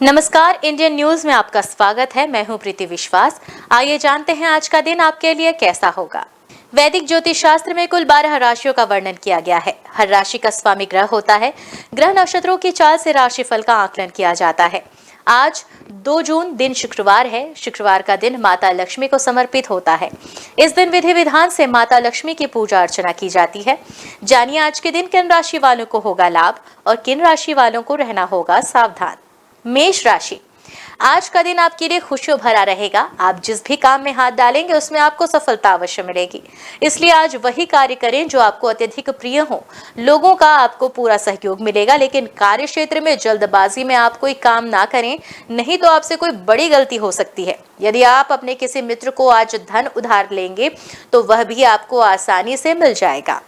नमस्कार, Indian news में आपका स्वागत है। मैं हूं प्रीति विश्वास। आइए जानते हैं आज का दिन आपके लिए कैसा होगा। वैदिक ज्योतिष शास्त्र में कुल 12 राशियों का वर्णन किया गया है। हर राशि का स्वामी ग्रह होता है। ग्रह नक्षत्रों की चाल से राशिफल का आकलन किया जाता है। आज 2 जून दिन शुक्रवार है। शुक्रवार का दिन माता लक्ष्मी को समर्पित होता है। इस दिन विधि विधान से माता लक्ष्मी की पूजा अर्चना की जाती है। जानिए आज के दिन किन राशि वालों को होगा लाभ और किन राशि वालों को रहना होगा सावधान। मेष राशि, आज का दिन आपके लिए खुशियों भरा रहेगा। आप जिस भी काम में हाथ डालेंगे उसमें आपको सफलता अवश्य मिलेगी। इसलिए आज वही कार्य करें जो आपको अत्यधिक प्रिय हो। लोगों का आपको पूरा सहयोग मिलेगा, लेकिन कार्य क्षेत्र में जल्दबाजी में आप कोई काम ना करें, नहीं तो आपसे कोई बड़ी गलती हो सकती है। यदि आप अपने किसी मित्र को आज धन उधार लेंगे तो वह भी आपको आसानी से मिल जाएगा।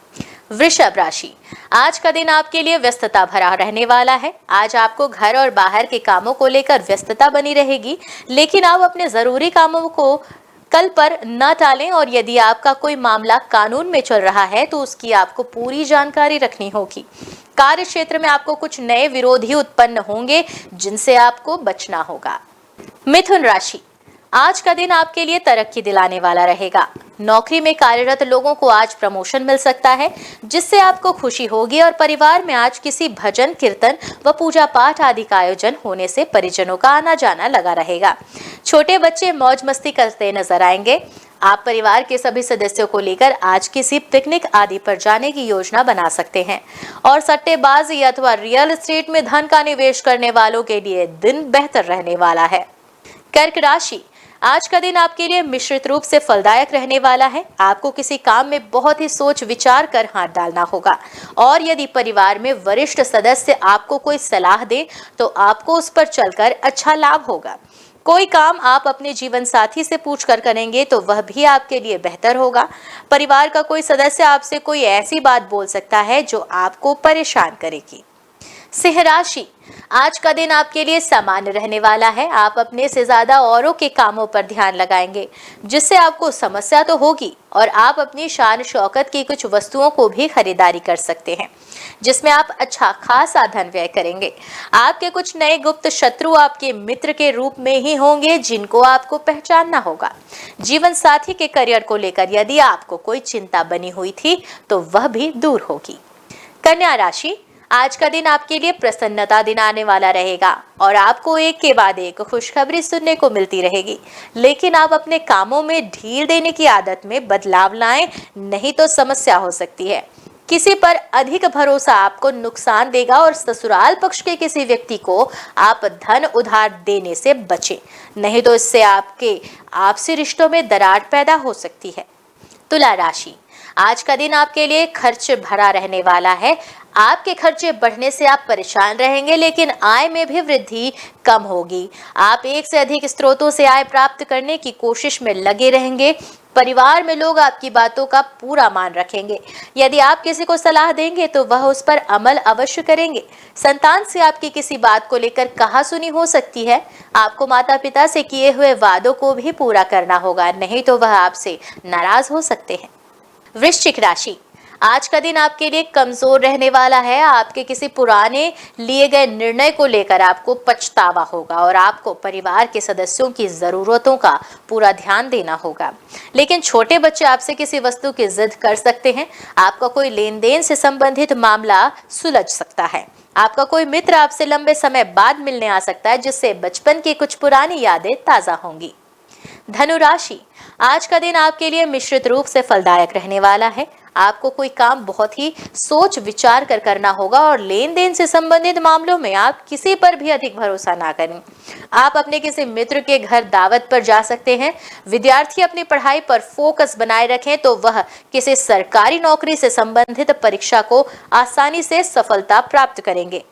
वृषभ राशि, आज का दिन आपके लिए व्यस्तता भरा रहने वाला है। आज आपको घर और बाहर के कामों को लेकर व्यस्तता बनी रहेगी, लेकिन आप अपने जरूरी कामों को कल पर न टालें और यदि आपका कोई मामला कानून में चल रहा है तो उसकी आपको पूरी जानकारी रखनी होगी। कार्य क्षेत्र में आपको कुछ नए विरोधी उत्पन्न होंगे जिनसे आपको बचना होगा। मिथुन राशि, आज का दिन आपके लिए तरक्की दिलाने वाला रहेगा। नौकरी में कार्यरत लोगों को आज प्रमोशन मिल सकता है, जिससे आपको खुशी होगी और परिवार में आज किसी भजन कीर्तन व पूजा पाठ आदि का आयोजन होने से परिजनों का आना जाना लगा रहेगा। छोटे बच्चे मौज मस्ती करते नजर आएंगे। आप परिवार के सभी सदस्यों को लेकर आज किसी पिकनिक आदि पर जाने की योजना बना सकते हैं। और सट्टेबाजी अथवा रियल एस्टेट में धन का निवेश करने वालों के लिए दिन बेहतर रहने वाला है। कर्क राशि, आज का दिन आपके लिए मिश्रित रूप से फलदायक रहने वाला है। आपको किसी काम में बहुत ही सोच विचार कर हाथ डालना होगा और यदि परिवार में वरिष्ठ सदस्य आपको कोई सलाह दे तो आपको उस पर चलकर अच्छा लाभ होगा। कोई काम आप अपने जीवन साथी से पूछकर करेंगे तो वह भी आपके लिए बेहतर होगा। परिवार का कोई सदस्य आपसे कोई ऐसी बात बोल सकता है जो आपको परेशान करेगी। सिंह राशि, आज का दिन आपके लिए सामान्य रहने वाला है। आप अपने से ज्यादा औरों के कामों पर ध्यान लगाएंगे, जिससे आपको समस्या तो होगी और आप अपनी शान शौकत की कुछ वस्तुओं को भी खरीदारी कर सकते हैं, जिसमें आप अच्छा खासा धन व्यय करेंगे। आपके कुछ नए गुप्त शत्रु आपके मित्र के रूप में ही होंगे, जिनको आपको पहचानना होगा। जीवन साथी के करियर को लेकर यदि आपको कोई चिंता बनी हुई थी तो वह भी दूर होगी। कन्या राशि, आज का दिन आपके लिए प्रसन्नता दिन आने वाला रहेगा और आपको एक के बाद एक खुशखबरी सुनने को मिलती रहेगी, लेकिन आप अपने कामों में ढील देने की आदत में बदलाव लाएं, नहीं तो समस्या हो सकती है। किसी पर अधिक भरोसा आपको नुकसान देगा और ससुराल पक्ष के किसी व्यक्ति को आप धन उधार देने से बचें, नहीं तो इससे आपके आपसी रिश्तों में दरार पैदा हो सकती है। तुला राशि, आज का दिन आपके लिए खर्च भरा रहने वाला है। आपके खर्चे बढ़ने से आप परेशान रहेंगे, लेकिन आय में भी वृद्धि कम होगी। आप एक से अधिक स्रोतों से आय प्राप्त करने की कोशिश में लगे रहेंगे। परिवार में लोग आपकी बातों का पूरा मान रखेंगे। यदि आप किसी को सलाह देंगे तो वह उस पर अमल अवश्य करेंगे। संतान से आपकी किसी बात को लेकर कहासुनी हो सकती है। आपको माता पिता से किए हुए वादों को भी पूरा करना होगा, नहीं तो वह आपसे नाराज हो सकते हैं। वृश्चिक राशि, आज का दिन आपके लिए कमजोर रहने वाला है। आपके किसी पुराने लिए गए निर्णय को लेकर आपको पछतावा होगा और आपको परिवार के सदस्यों की जरूरतों का पूरा ध्यान देना होगा, लेकिन छोटे बच्चे आपसे किसी वस्तु की जिद कर सकते हैं। आपका कोई लेन देन से संबंधित मामला सुलझ सकता है। आपका कोई मित्र आपसे लंबे समय बाद मिलने आ सकता है, जिससे बचपन की कुछ पुरानी यादें ताजा होंगी। धनु राशि, आज का दिन आपके लिए मिश्रित रूप से फलदायक रहने वाला है। आपको कोई काम बहुत ही सोच विचार कर करना होगा और लेन देन से संबंधित मामलों में आप किसी पर भी अधिक भरोसा ना करें। आप अपने किसी मित्र के घर दावत पर जा सकते हैं। विद्यार्थी अपनी पढ़ाई पर फोकस बनाए रखें तो वह किसी सरकारी नौकरी से संबंधित परीक्षा को आसानी से सफलता प्राप्त करेंगे।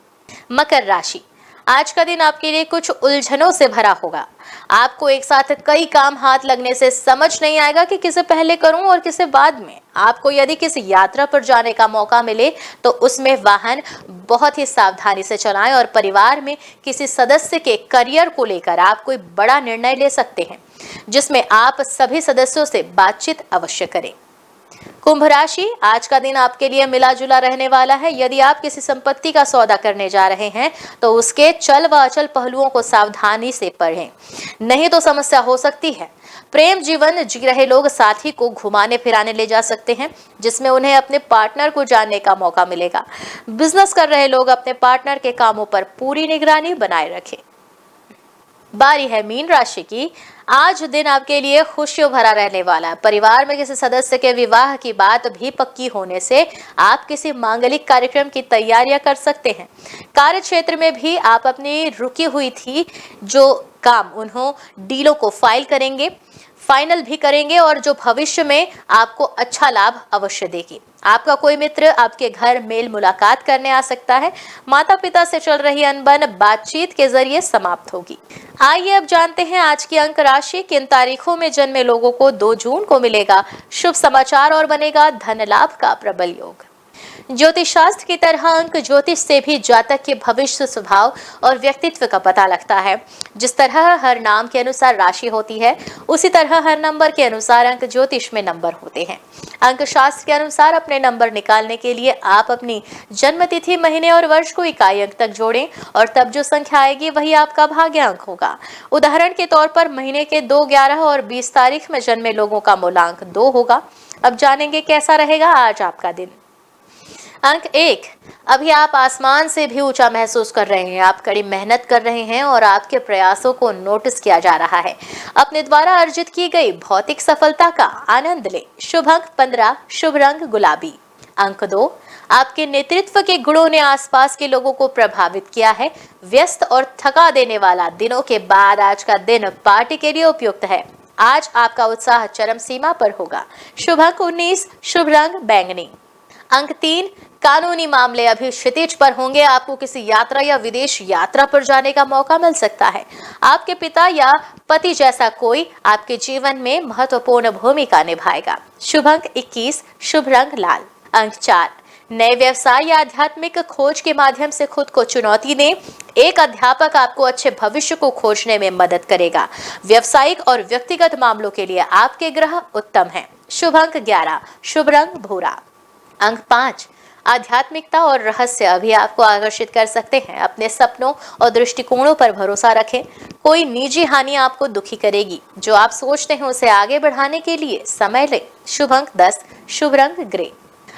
मकर राशि, आज का दिन आपके लिए कुछ उलझनों से भरा होगा। आपको एक साथ कई काम हाथ लगने से समझ नहीं आएगा कि किसे पहले करूं और किसे बाद में। आपको यदि किसी यात्रा पर जाने का मौका मिले तो उसमें वाहन बहुत ही सावधानी से चलाएं और परिवार में किसी सदस्य के करियर को लेकर आप कोई बड़ा निर्णय ले सकते हैं, जिसमें आप सभी सदस्यों से बातचीत अवश्य करें। कुंभ राशि, आज का दिन आपके लिए मिला जुला रहने वाला है। यदि आप किसी संपत्ति का सौदा करने जा रहे हैं तो उसके चल व अचल पहलुओं को सावधानी से पढ़ें, नहीं तो समस्या हो सकती है। प्रेम जीवन जी रहे लोग साथी को घुमाने फिराने ले जा सकते हैं, जिसमें उन्हें अपने पार्टनर को जानने का मौका मिलेगा। बिजनेस कर रहे लोग अपने पार्टनर के कामों पर पूरी निगरानी बनाए रखें। बारी है मीन राशि की। आज दिन आपके लिए खुशियों भरा रहने वाला है। परिवार में किसी सदस्य के विवाह की बात भी पक्की होने से आप किसी मांगलिक कार्यक्रम की तैयारियां कर सकते हैं। कार्य क्षेत्र में भी आप अपनी रुकी हुई थी जो काम उन्हों डीलों को फाइनल भी करेंगे और जो भविष्य में आपको अच्छा लाभ अवश्य देगी। आपका कोई मित्र आपके घर मेल मुलाकात करने आ सकता है। माता पिता से चल रही अनबन बातचीत के जरिए समाप्त होगी। आइए अब जानते हैं आज की अंक राशि। किन तारीखों में जन्मे लोगों को 2 जून को मिलेगा शुभ समाचार और बनेगा धन लाभ का प्रबल योग। ज्योतिष शास्त्र की तरह अंक ज्योतिष से भी जातक के भविष्य स्वभाव और व्यक्तित्व का पता लगता है। जिस तरह हर नाम के अनुसार राशि होती है, उसी तरह हर नंबर के अनुसार अंक ज्योतिष में नंबर होते हैं। अंक शास्त्र के अनुसार अपने नंबर निकालने के लिए आप अपनी जन्म तिथि, महीने और वर्ष को इकाई अंक तक जोड़ें और तब जो संख्या आएगी वही आपका भाग्य अंक होगा। उदाहरण के तौर पर महीने के 2, 11 और 20 तारीख में जन्मे लोगों का मूलांक 2 होगा। अब जानेंगे कैसा रहेगा आज आपका दिन। अंक 1, अभी आप आसमान से भी ऊंचा महसूस कर रहे हैं। आप कड़ी मेहनत कर रहे हैं और आपके प्रयासों को नोटिस किया जा रहा है। अपने द्वारा अर्जित की गई भौतिक सफलता का आनंद लें। शुभ अंक 15, शुभ रंग गुलाबी। अंक 2, आपके नेतृत्व के गुणों ने आसपास के लोगों को प्रभावित किया है। व्यस्त और थका देने वाला दिनों के बाद आज का दिन पार्टी के लिए उपयुक्त है। आज आपका उत्साह चरम सीमा पर होगा। शुभ अंक 19, शुभ रंग बैंगनी। अंक 3, कानूनी मामले अभी क्षितिज पर होंगे। आपको किसी यात्रा या विदेश यात्रा पर जाने का मौका मिल सकता है। आपके पिता या पति जैसा कोई आपके जीवन में महत्वपूर्ण भूमिका निभाएगा। शुभ अंक 21, शुभ रंग लाल। अंक 4, नए व्यवसाय या आध्यात्मिक खोज के माध्यम से खुद को चुनौती दें। एक अध्यापक आपको अच्छे भविष्य को खोजने में मदद करेगा। व्यवसायिक और व्यक्तिगत मामलों के लिए आपके ग्रह उत्तम हैं। शुभ अंक 11, शुभ रंग भूरा। अंक 5, आध्यात्मिकता और रहस्य अभी आपको आकर्षित कर सकते हैं। अपने सपनों और दृष्टिकोणों पर भरोसा रखें। कोई निजी हानि आपको दुखी करेगी। जो आप सोचते हैं उसे आगे बढ़ाने के लिए समय लें। शुभ अंक 10, शुभ रंग ग्रे।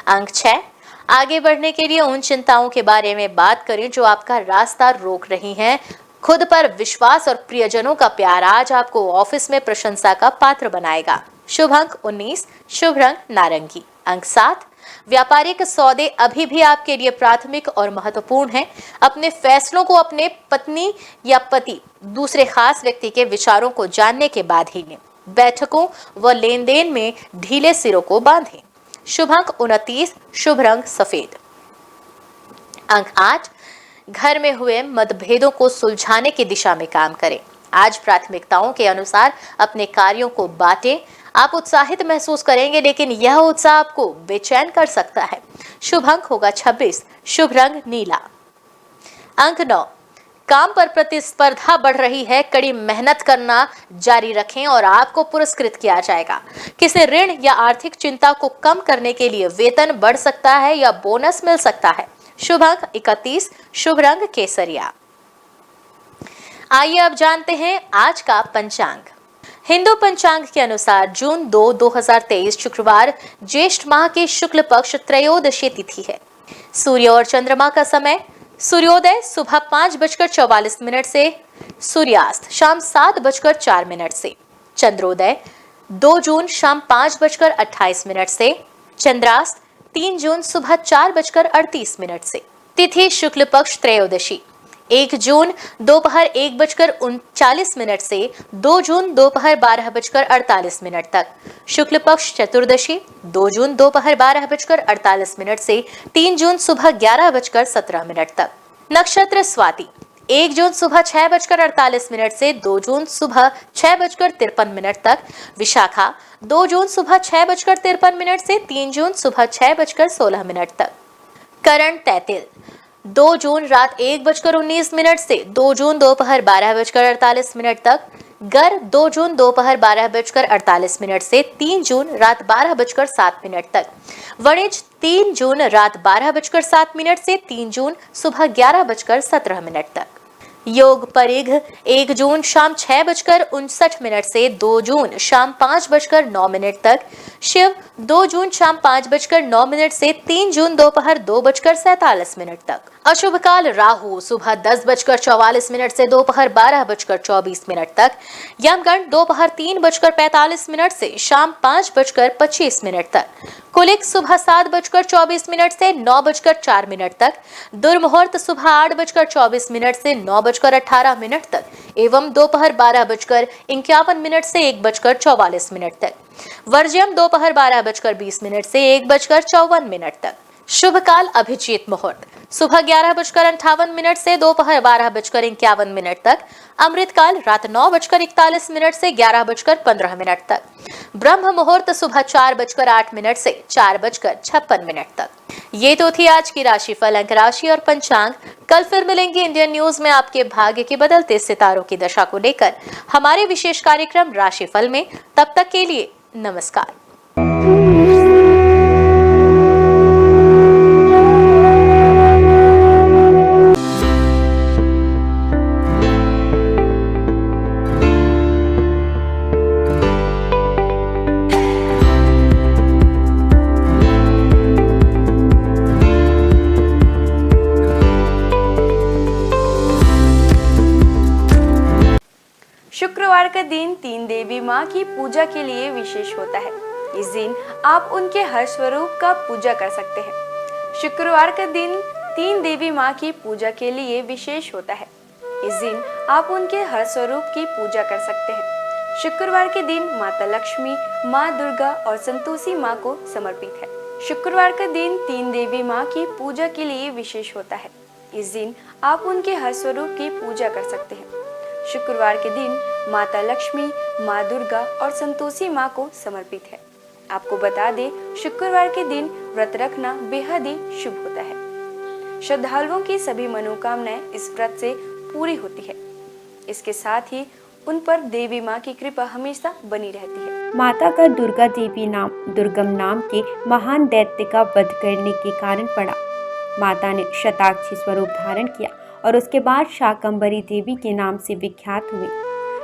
अंक 6, आगे बढ़ने के लिए उन चिंताओं के बारे में बात करें जो आपका रास्ता रोक रही हैं। खुद पर विश्वास और प्रियजनों का प्यार आज आपको ऑफिस में प्रशंसा का पात्र बनाएगा। शुभ अंक 19, शुभ रंग नारंगी। अंक 7, व्यापारिक सौदे अभी भी आपके लिए प्राथमिक और महत्वपूर्ण हैं। अपने फैसलों को अपने पत्नी या पति दूसरे खास व्यक्ति के विचारों को जानने के बाद ही लें। बैठकों व लेन देन में ढीले सिरों को बांधें। शुभ अंक 29, शुभ रंग सफेद। अंक 8, घर में हुए मतभेदों को सुलझाने की दिशा में काम करें। आज प्राथमिकताओं के अनुसार अपने कार्यों को बांटें। आप उत्साहित महसूस करेंगे, लेकिन यह उत्साह आपको बेचैन कर सकता है। शुभ अंक होगा 26, शुभ रंग नीला। अंक 9, काम पर प्रतिस्पर्धा बढ़ रही है। कड़ी मेहनत करना जारी रखें और आपको पुरस्कृत किया जाएगा। किसी ऋण या आर्थिक चिंता को कम करने के लिए वेतन बढ़ सकता है या बोनस मिल सकता है। शुभ अंक 31, शुभ रंग केसरिया। आइए अब जानते हैं आज का पंचांग। हिंदू पंचांग के अनुसार जून 2, 2023 शुक्रवार ज्येष्ठ माह की शुक्ल पक्ष त्रयोदशी तिथि है। सूर्य और चंद्रमा का समय, सूर्योदय सुबह 5:44 से, सूर्यास्त शाम 7:04 से। चंद्रोदय 2 जून शाम 5:28 से। चंद्रास्त 3 जून सुबह 4:38 से। तिथि शुक्ल पक्ष त्रयोदशी 1 जून दोपहर 1:39 से 2 जून दोपहर 12:48 तक। शुक्ल पक्ष चतुर्दशी 2 जून दोपहर 12:48 से 3 जून सुबह 11:17 तक। नक्षत्र स्वाति 1 जून सुबह 6:48 से 2 जून सुबह 6:53 तक। विशाखा 2 जून सुबह 6:53 से 3 जून सुबह 6:16 तक। करण तैतिल 2 जून रात 1:19 से 2 जून दोपहर 12:48 तक। गर 2 जून दोपहर 12:48 से 3 जून रात 12:07 तक। वणिज 3 जून रात 12:07 से 3 जून सुबह 11:17 तक। योग परिघ 1 जून शाम 6:59 से 2 जून शाम 5:09 तक। शिव 2 जून शाम 5:09 से 3 जून दोपहर 2:47 तक। अशुभ काल राहु सुबह 10:44 से दोपहर 12:24 तक। यमगंड दोपहर 3:45 से शाम 5:25 तक। कुलिक सुबह 7:24 से 9:04 तक। दुर्मुहूर्त सुबह 8:24 से 9:18 तक एवं दोपहर 12:51 से 1:44 तक। वर्ज्यम दोपहर 12:20 से 1:54 तक। शुभ काल अभिजीत मुहूर्त सुबह 11:58 से दोपहर 12:51 तक। अमृत काल रात 9:41 से 11:15 तक। ब्रह्म मुहूर्त सुबह 4:08 से 4:56 तक। ये तो थी आज की राशिफल, अंक राशि और पंचांग। कल फिर मिलेंगे इंडियन न्यूज में आपके भाग्य के बदलते सितारों की दशा को लेकर हमारे विशेष कार्यक्रम राशिफल में। तब तक के लिए नमस्कार। शुक्रवार का दिन तीन देवी माँ की पूजा के लिए विशेष होता है। इस दिन आप उनके हर स्वरूप का पूजा कर सकते हैं। शुक्रवार का दिन तीन देवी माँ की पूजा के लिए विशेष होता है। इस दिन आप उनके हर स्वरूप की पूजा कर सकते हैं। शुक्रवार के दिन माता लक्ष्मी, माँ दुर्गा और संतोषी माँ को समर्पित है। शुक्रवार का दिन तीन देवी माँ की पूजा के लिए विशेष होता है। इस दिन आप उनके हर स्वरूप की पूजा कर सकते हैं। शुक्रवार के दिन माता लक्ष्मी, माँ दुर्गा और संतोषी माँ को समर्पित है। आपको बता दें, शुक्रवार के दिन व्रत रखना बेहद ही शुभ होता है। श्रद्धालुओं की सभी मनोकामनाएं इस व्रत से पूरी होती है। इसके साथ ही उन पर देवी माँ की कृपा हमेशा बनी रहती है। माता का दुर्गा देवी नाम दुर्गम नाम के महान दैत्य का वध करने के कारण पड़ा। माता ने शताक्षी स्वरूप धारण किया और उसके बाद शाकंभरी देवी के नाम से विख्यात हुई।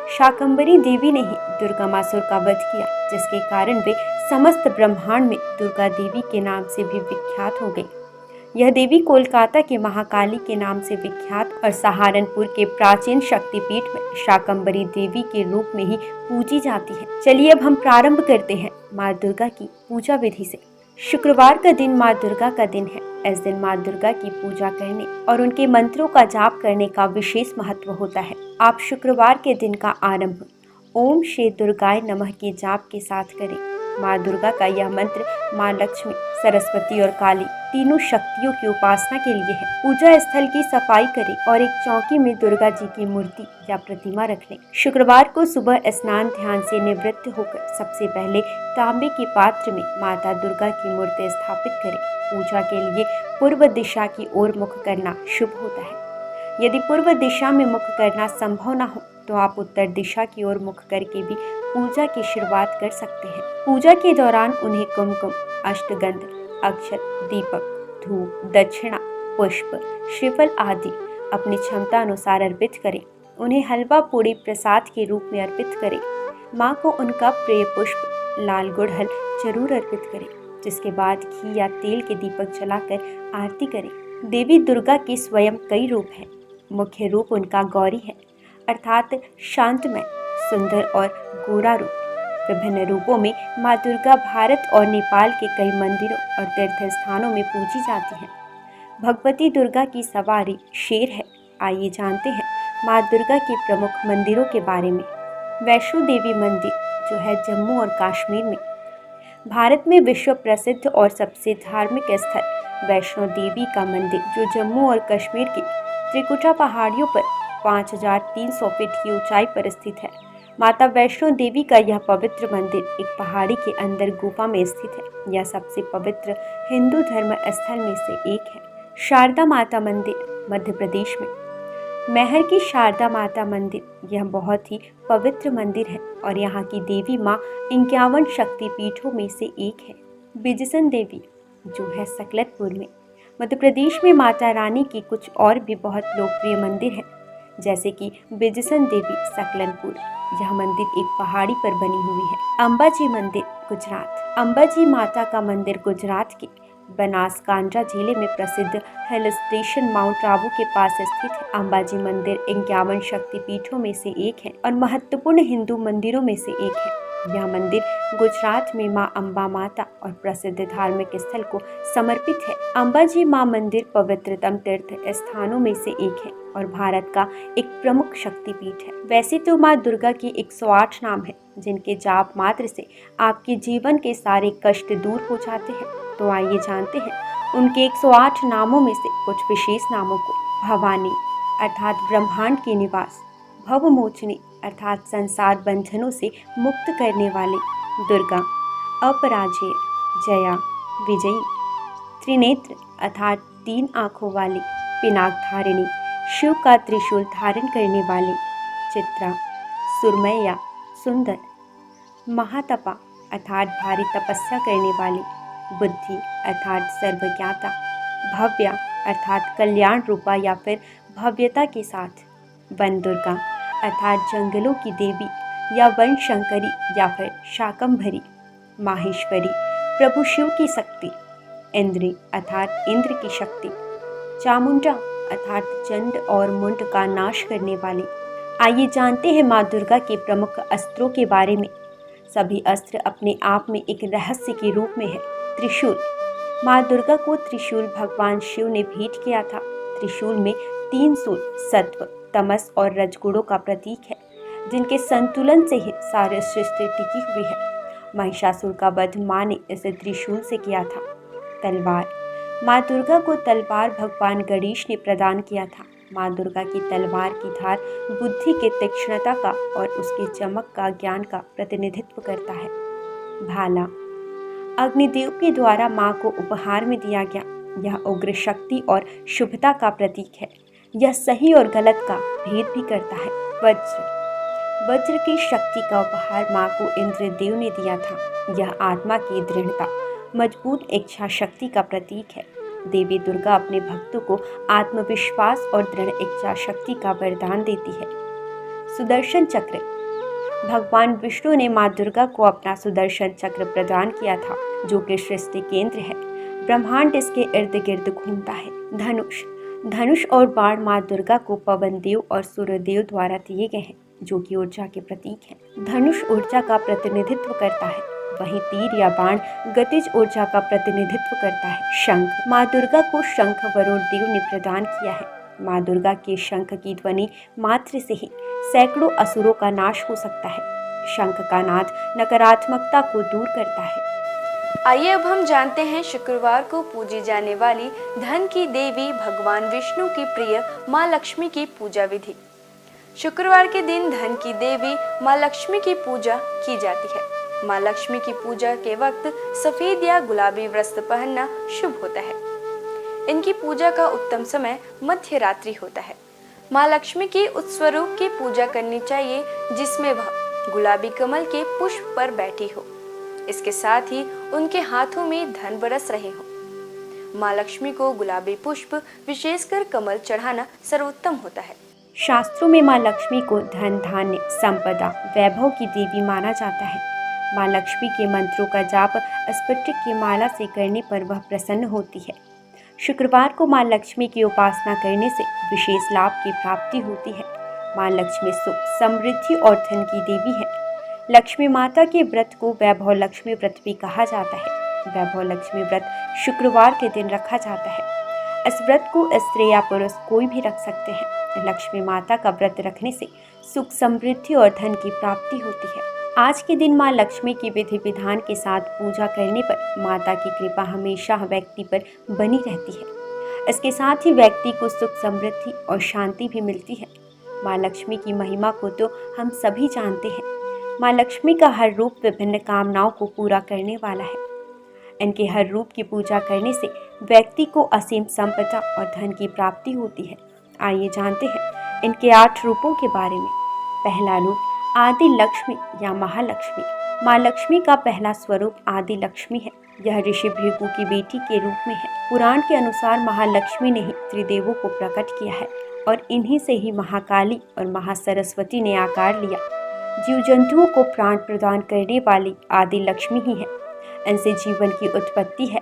शाकंभरी देवी ने ही दुर्गमासुर का वध किया, जिसके कारण वे समस्त ब्रह्मांड में दुर्गा देवी के नाम से भी विख्यात हो गई। यह देवी कोलकाता के महाकाली के नाम से विख्यात और सहारनपुर के प्राचीन शक्तिपीठ में शाकंभरी देवी के रूप में ही पूजी जाती है। चलिए अब हम प्रारंभ करते हैं माँ दुर्गा की पूजा विधि से। शुक्रवार का दिन माँ दुर्गा का दिन है। इस दिन माँ दुर्गा की पूजा करने और उनके मंत्रों का जाप करने का विशेष महत्व होता है। आप शुक्रवार के दिन का आरंभ ओम श्री दुर्गाय नमः के जाप के साथ करें। माँ दुर्गा का यह मंत्र माँ लक्ष्मी, सरस्वती और काली तीनों शक्तियों की उपासना के लिए है। पूजा स्थल की सफाई करें और एक चौकी में दुर्गा जी की मूर्ति या प्रतिमा रख लें। शुक्रवार को सुबह स्नान ध्यान से निवृत्त होकर सबसे पहले तांबे के पात्र में माता दुर्गा की मूर्ति स्थापित करें। पूजा के लिए पूर्व दिशा की ओर मुख करना शुभ होता है। यदि पूर्व दिशा में मुख करना संभव न हो तो आप उत्तर दिशा की ओर मुख करके भी पूजा की शुरुआत कर सकते हैं। पूजा के दौरान उन्हें कुमकुम, अष्टगंध, अक्षत, दीपक, धूप, दक्षिणा, पुष्प, श्रीफल आदि अपनी क्षमता अनुसार अर्पित करें। उन्हें हलवा पूड़ी प्रसाद के रूप में अर्पित करें। माँ को उनका प्रिय पुष्प लाल गुड़हल जरूर अर्पित करें, जिसके बाद घी या तेल के दीपक जलाकर आरती करें। देवी दुर्गा के स्वयं कई रूप हैं। मुख्य रूप उनका गौरी है, अर्थात शांतमय, सुंदर और गोरा रूप। विभिन्न रूपों में माँ दुर्गा भारत और नेपाल के कई मंदिरों और तीर्थ स्थानों में पूजी जाती हैं। भगवती दुर्गा की सवारी शेर है। आइए जानते हैं माँ दुर्गा के प्रमुख मंदिरों के बारे में। वैष्णो देवी मंदिर जो है जम्मू और कश्मीर में। भारत में विश्व प्रसिद्ध और सबसे धार्मिक स्थल वैष्णो देवी का मंदिर जो जम्मू और कश्मीर के त्रिकुटा पहाड़ियों पर 5300 फीट की ऊंचाई पर स्थित है। माता वैष्णो देवी का यह पवित्र मंदिर एक पहाड़ी के अंदर गुफा में स्थित है। यह सबसे पवित्र हिंदू धर्म स्थल में से एक है। शारदा माता मंदिर मध्य प्रदेश में। महर की शारदा माता मंदिर यह बहुत ही पवित्र मंदिर है और यहाँ की देवी माँ 51 शक्तिपीठों में से एक है। बिजसन देवी जो है सकलतपुर में। मध्य प्रदेश में माता रानी की कुछ और भी बहुत लोकप्रिय मंदिर हैं, जैसे कि बिजसन देवी सकलनपुर। यह मंदिर एक पहाड़ी पर बनी हुई है। अंबाजी मंदिर गुजरात। अंबाजी माता का मंदिर गुजरात के बनासकांठा जिले में प्रसिद्ध हिल स्टेशन माउंट आबू के पास स्थित है। अंबाजी मंदिर 51 शक्तिपीठों में से एक है और महत्वपूर्ण हिंदू मंदिरों में से एक है। यह मंदिर गुजरात में मां अंबा माता और प्रसिद्ध धार्मिक स्थल को समर्पित है। अंबाजी मां मंदिर पवित्रतम तीर्थ स्थानों में से एक है और भारत का एक प्रमुख शक्तिपीठ है। वैसे तो मां दुर्गा के 108 नाम है, जिनके जाप मात्र से आपके जीवन के सारे कष्ट दूर हो जाते हैं। तो आइए जानते हैं उनके 108 नामों में से कुछ विशेष नामों को। भवानी अर्थात ब्रह्मांड की निवास, भवमोचनी अर्थात संसार बंधनों से मुक्त करने वाले, दुर्गा अपराजेय, जया विजयी, त्रिनेत्र अर्थात 3 आँखों वाली, पिनाक धारिणी शिव का त्रिशूल धारण करने वाले, चित्रा सुरमैया सुंदर, महातपा अर्थात भारी तपस्या करने वाली, बुद्धि अर्थात सर्वज्ञाता, भव्या अर्थात कल्याण रूपा या फिर भव्यता के साथ, वन दुर्गा अर्थात जंगलों की देवी या वन शंकरी या फिर शाकंभरी, माहेश्वरी प्रभु शिव की शक्ति, इंद्री अर्थात इंद्र की शक्ति, चामुंडा अर्थात चंड और मुंड का नाश करने वाली। आइए जानते हैं माँ दुर्गा के प्रमुख अस्त्रों के बारे में। सभी अस्त्र अपने आप में एक रहस्य के रूप में है। त्रिशूल। माँ दुर्गा को त्रिशूल भगवान शिव ने भेंट किया था। त्रिशूल में 3 सूल सत्व, तमस और रजगुणों का प्रतीक है, जिनके संतुलन से ही सारी सृष्टि टिकी हुई है। महिषासुर का वध माँ ने इसे त्रिशूल से किया था। तलवार। माँ दुर्गा को तलवार भगवान गणेश ने प्रदान किया था। माँ दुर्गा की तलवार की धार बुद्धि के तीक्ष्णता का और उसके चमक का ज्ञान का प्रतिनिधित्व करता है। भाला। अग्निदेव के द्वारा माँ को उपहार में दिया गया। यह उग्र शक्ति और शुभता का प्रतीक है। यह सही और गलत का भेद भी करता है। वज्र। वज्र की शक्ति का उपहार माँ को इंद्रदेव ने दिया था। यह आत्मा की दृढ़ता, मजबूत इच्छा शक्ति का प्रतीक है। देवी दुर्गा अपने भक्तों को आत्मविश्वास और दृढ़ इच्छा शक्ति का वरदान देती है। सुदर्शन चक्र। भगवान विष्णु ने माँ दुर्गा को अपना सुदर्शन चक्र प्रदान किया था, जो कि सृष्टि केंद्र है। ब्रह्मांड इसके इर्द गिर्द घूमता है। धनुष। धनुष और बाण माँ दुर्गा को पवन देव और सूर्यदेव द्वारा दिए गए हैं, जो कि ऊर्जा के प्रतीक हैं। धनुष ऊर्जा का प्रतिनिधित्व करता है, वहीं तीर या बाण गतिज ऊर्जा का प्रतिनिधित्व करता है। शंख। माँ दुर्गा को शंख वरुण देव ने प्रदान किया है। माँ दुर्गा के शंख की ध्वनि मात्र से ही सैकड़ों असुरों का नाश हो सकता है। शंख का नाद नकारात्मकता को दूर करता है। आइए अब हम जानते हैं शुक्रवार को पूजी जाने वाली धन की देवी भगवान विष्णु की प्रिय माँ लक्ष्मी की पूजा विधि। शुक्रवार के दिन धन की देवी माँ लक्ष्मी की पूजा की जाती है। माँ लक्ष्मी की पूजा के वक्त सफेद या गुलाबी वस्त्र पहनना शुभ होता है। इनकी पूजा का उत्तम समय मध्य रात्रि होता है। माँ लक्ष्मी की उस स्वरूप की पूजा करनी चाहिए जिसमें वह गुलाबी कमल के पुष्प पर बैठी हो। इसके साथ ही उनके हाथों में धन बरस रहे हो। माँ लक्ष्मी को गुलाबी पुष्प विशेषकर कमल चढ़ाना सर्वोत्तम होता है। शास्त्रों में माँ लक्ष्मी को धन, धान्य, संपदा, वैभव की देवी माना जाता है। माँ लक्ष्मी के मंत्रों का जाप स्फटिक की माला से करने पर वह प्रसन्न होती है। शुक्रवार को माँ लक्ष्मी की उपासना करने से विशेष लाभ की प्राप्ति होती है। माँ लक्ष्मी सुख, समृद्धि और धन की देवी है। लक्ष्मी माता के व्रत को वैभव लक्ष्मी व्रत भी कहा जाता है। वैभव लक्ष्मी व्रत शुक्रवार के दिन रखा जाता है। इस व्रत को स्त्री या पुरुष कोई भी रख सकते हैं। लक्ष्मी माता का व्रत रखने से सुख, समृद्धि और धन की प्राप्ति होती है। आज के दिन माँ लक्ष्मी की विधि विधान के साथ पूजा करने पर माता की कृपा हमेशा व्यक्ति पर बनी रहती है। इसके साथ ही व्यक्ति को सुख, समृद्धि और शांति भी मिलती है। माँ लक्ष्मी की महिमा को तो हम सभी जानते हैं। माँ लक्ष्मी का हर रूप विभिन्न कामनाओं को पूरा करने वाला है। इनके हर रूप की पूजा करने से व्यक्ति को असीम संपदा और धन की प्राप्ति होती है। आइए जानते हैं इनके 8 रूपों के बारे में। पहला रूप आदि लक्ष्मी या महालक्ष्मी। माँ लक्ष्मी का पहला स्वरूप आदि लक्ष्मी है। यह ऋषि भृगु की बेटी के रूप में है। पुराण के अनुसार महालक्ष्मी ने ही त्रिदेवों को प्रकट किया है और इन्हीं से ही महाकाली और महासरस्वती ने आकार लिया। जीव जंतुओं को प्राण प्रदान करने वाली आदि लक्ष्मी ही है। इनसे जीवन की उत्पत्ति है।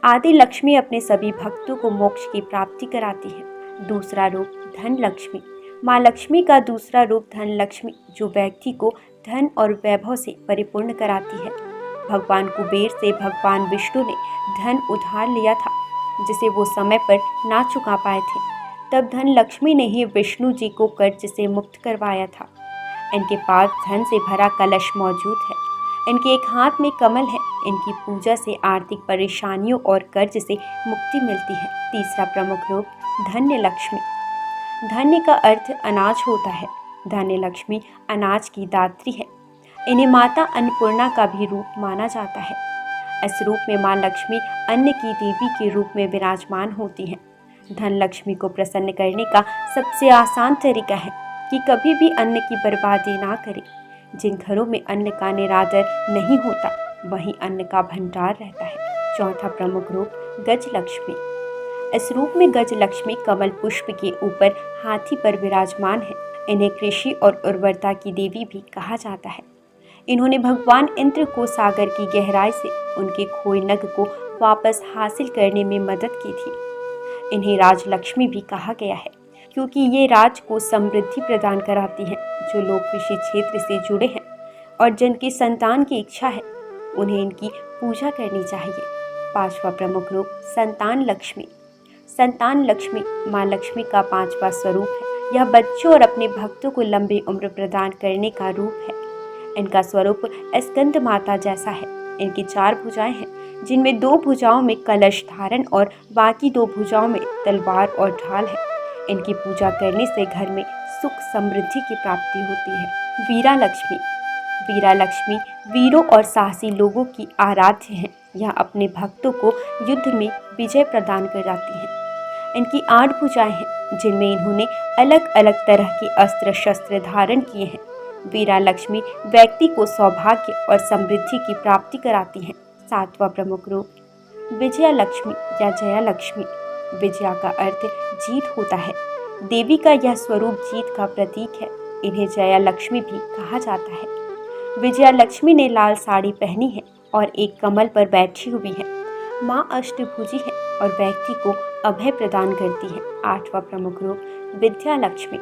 आदि लक्ष्मी अपने सभी भक्तों को मोक्ष की प्राप्ति कराती है। दूसरा रूप धन लक्ष्मी। माँ लक्ष्मी का दूसरा रूप धन लक्ष्मी, जो व्यक्ति को धन और वैभव से परिपूर्ण कराती है। भगवान कुबेर से भगवान विष्णु ने धन उधार लिया था, जिसे वो समय पर ना चुका पाए थे। तब धन लक्ष्मी ने ही विष्णु जी को कर्ज से मुक्त करवाया था। इनके पास धन से भरा कलश मौजूद है। इनके एक हाथ में कमल है। इनकी पूजा से आर्थिक परेशानियों और कर्ज से मुक्ति मिलती है। तीसरा प्रमुख रूप धन्य लक्ष्मी। धन्य का अर्थ अनाज होता है। धन्य लक्ष्मी अनाज की दात्री है। इन्हें माता अन्नपूर्णा का भी रूप माना जाता है। इस रूप में माँ लक्ष्मी अन्न की देवी के रूप में विराजमान होती हैं। धन लक्ष्मी को प्रसन्न करने का सबसे आसान तरीका है कि कभी भी अन्न की बर्बादी ना करें। जिन घरों में अन्न का निरादर नहीं होता, वहीं अन्न का भंडार रहता है। चौथा प्रमुख रूप गज लक्ष्मी। इस रूप में गज लक्ष्मी कमल पुष्प के ऊपर हाथी पर विराजमान है। इन्हें कृषि और उर्वरता की देवी भी कहा जाता है। इन्होंने भगवान इंद्र को सागर की गहराई से उनके खोए नग को वापस हासिल करने में मदद की थी। इन्हें राजलक्ष्मी भी कहा गया है, क्योंकि ये राज को समृद्धि प्रदान कराती हैं। जो लोग कृषि क्षेत्र से जुड़े हैं और जिनकी संतान की इच्छा है, उन्हें इनकी पूजा करनी चाहिए। पांचवा प्रमुख रूप संतान लक्ष्मी। संतान लक्ष्मी माँ लक्ष्मी का पांचवा स्वरूप है। यह बच्चों और अपने भक्तों को लंबी उम्र प्रदान करने का रूप है। इनका स्वरूप स्कंद माता जैसा है। इनकी 4 भुजाएं हैं, जिनमें 2 भुजाओं में कलश धारण और बाकी 2 भुजाओं में तलवार और ढाल है। इनकी पूजा करने से घर में सुख समृद्धि की प्राप्ति होती है। वीरा लक्ष्मी। वीरा लक्ष्मी वीरों और साहसी लोगों की आराध्य हैं। यह अपने भक्तों को युद्ध में विजय प्रदान कराती हैं। इनकी 8 भुजाएं हैं, जिनमें इन्होंने अलग अलग तरह के अस्त्र शस्त्र धारण किए हैं। वीरा लक्ष्मी व्यक्ति को सौभाग्य और समृद्धि की प्राप्ति कराती हैं। 7वां प्रमुख रूप विजया लक्ष्मी या जया लक्ष्मी। विजया का अर्थ जीत होता है। देवी का यह स्वरूप जीत का प्रतीक है। इन्हें जया लक्ष्मी भी कहा जाता है। विजया लक्ष्मी ने लाल साड़ी पहनी है और एक कमल पर बैठी हुई है। माँ अष्टभुजी है और व्यक्ति को अभय प्रदान करती है। 8वां प्रमुख रूप विद्या लक्ष्मी।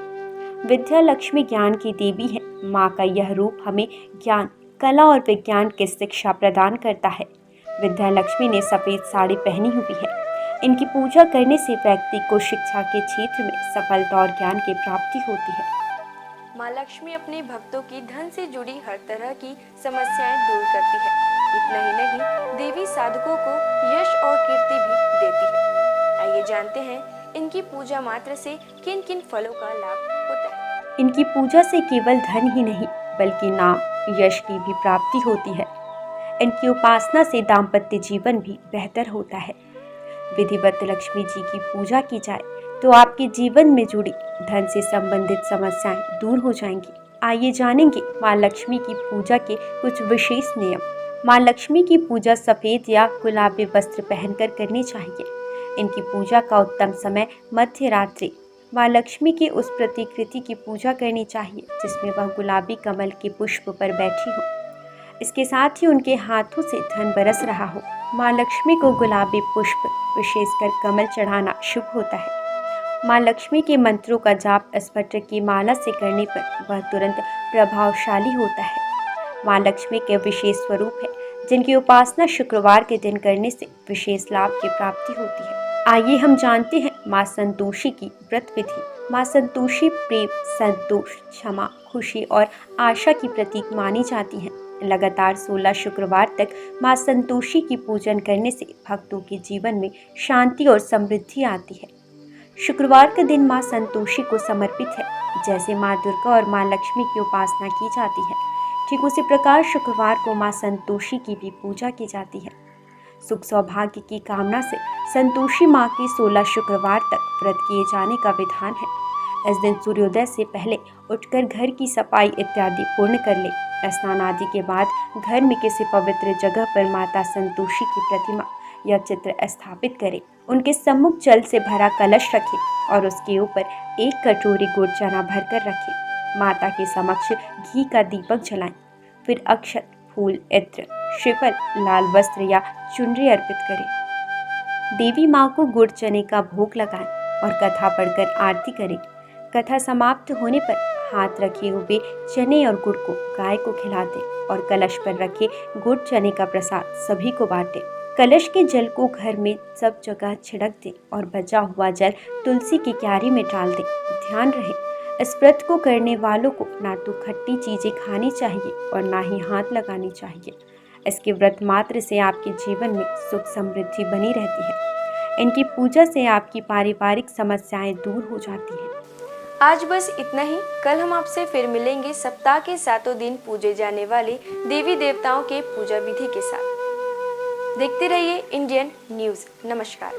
विद्या लक्ष्मी ज्ञान की देवी है। माँ का यह रूप हमें ज्ञान, कला और विज्ञान की शिक्षा प्रदान करता है। विद्या लक्ष्मी ने सफ़ेद साड़ी पहनी हुई है। इनकी पूजा करने से व्यक्ति को शिक्षा के क्षेत्र में सफलता और ज्ञान की प्राप्ति होती है। माँ लक्ष्मी अपने भक्तों की धन से जुड़ी हर तरह की समस्याएं दूर करती है। इतना ही नहीं, देवी साधकों को यश और कीर्ति भी देती है। आइए जानते हैं इनकी पूजा मात्र से किन किन फलों का लाभ होता है। इनकी पूजा से केवल धन ही नहीं, बल्कि नाम, यश की भी प्राप्ति होती है। इनकी उपासना से दाम्पत्य जीवन भी बेहतर होता है। विधिवत लक्ष्मी जी की पूजा की जाए तो आपके जीवन में जुड़ी धन से संबंधित समस्याएं दूर हो जाएंगी। आइए जानेंगे माँ लक्ष्मी की पूजा के कुछ विशेष नियम। माँ लक्ष्मी की पूजा सफ़ेद या गुलाबी वस्त्र पहनकर करनी चाहिए। इनकी पूजा का उत्तम समय मध्य रात्रि। माँ लक्ष्मी की उस प्रतिकृति की पूजा करनी चाहिए जिसमें वह गुलाबी कमल के पुष्प पर बैठी हो। इसके साथ ही उनके हाथों से धन बरस रहा हो। माँ लक्ष्मी को गुलाबी पुष्प, विशेषकर कमल, चढ़ाना शुभ होता है। माँ लक्ष्मी के मंत्रों का जाप स्फटिक की माला से करने पर वह तुरंत प्रभावशाली होता है। माँ लक्ष्मी के विशेष स्वरूप है, जिनकी उपासना शुक्रवार के दिन करने से विशेष लाभ की प्राप्ति होती है। आइए हम जानते हैं माँ संतोषी की व्रत विधि। माँ संतोषी प्रेम, संतोष, क्षमा, खुशी और आशा की प्रतीक मानी जाती हैं। लगातार 16 शुक्रवार तक माँ संतोषी की पूजन करने से भक्तों के जीवन में शांति और समृद्धि आती है। शुक्रवार का दिन माँ संतोषी को समर्पित है। जैसे माँ दुर्गा और माँ लक्ष्मी की उपासना की जाती है, ठीक उसी प्रकार शुक्रवार को माँ संतोषी की भी पूजा की जाती है। सुख सौभाग्य की कामना से संतोषी माँ के 16 शुक्रवार तक व्रत किए जाने का विधान है। इस दिन सूर्योदय से पहले उठकर घर की सफाई इत्यादि पूर्ण कर ले। स्नान आदि के बाद घर में किसी पवित्र जगह पर माता संतोषी की प्रतिमा या चित्र स्थापित करें। उनके सम्मुख जल से भरा कलश रखें और उसके ऊपर एक कटोरी गुड़ चना भरकर रखें। माता के समक्ष घी का दीपक जलाएं। फिर अक्षत, फूल, इत्र, श्रीफल, लाल वस्त्र या चुनरी अर्पित करें। देवी माँ को गुड़ चने का भोग लगाएं और कथा पढ़कर आरती करें। कथा समाप्त होने पर हाथ रखे हुए चने और गुड़ को गाय को खिला दें और कलश पर रखे गुड़ चने का प्रसाद सभी को बांटें। कलश के जल को घर में सब जगह छिड़क दें और बचा हुआ जल तुलसी की क्यारी में डाल दें। ध्यान रहे, इस व्रत को करने वालों को ना तो खट्टी चीजें खानी चाहिए और ना ही हाथ लगानी चाहिए। इसके व्रत मात्र से आपके जीवन में सुख समृद्धि बनी रहती है। इनकी पूजा से आपकी पारिवारिक समस्याएं दूर हो जाती हैं। आज बस इतना ही। कल हम आपसे फिर मिलेंगे सप्ताह के 7 दिन पूजे जाने वाले देवी देवताओं के पूजा विधि के साथ। देखते रहिए इंडियन न्यूज़। नमस्कार।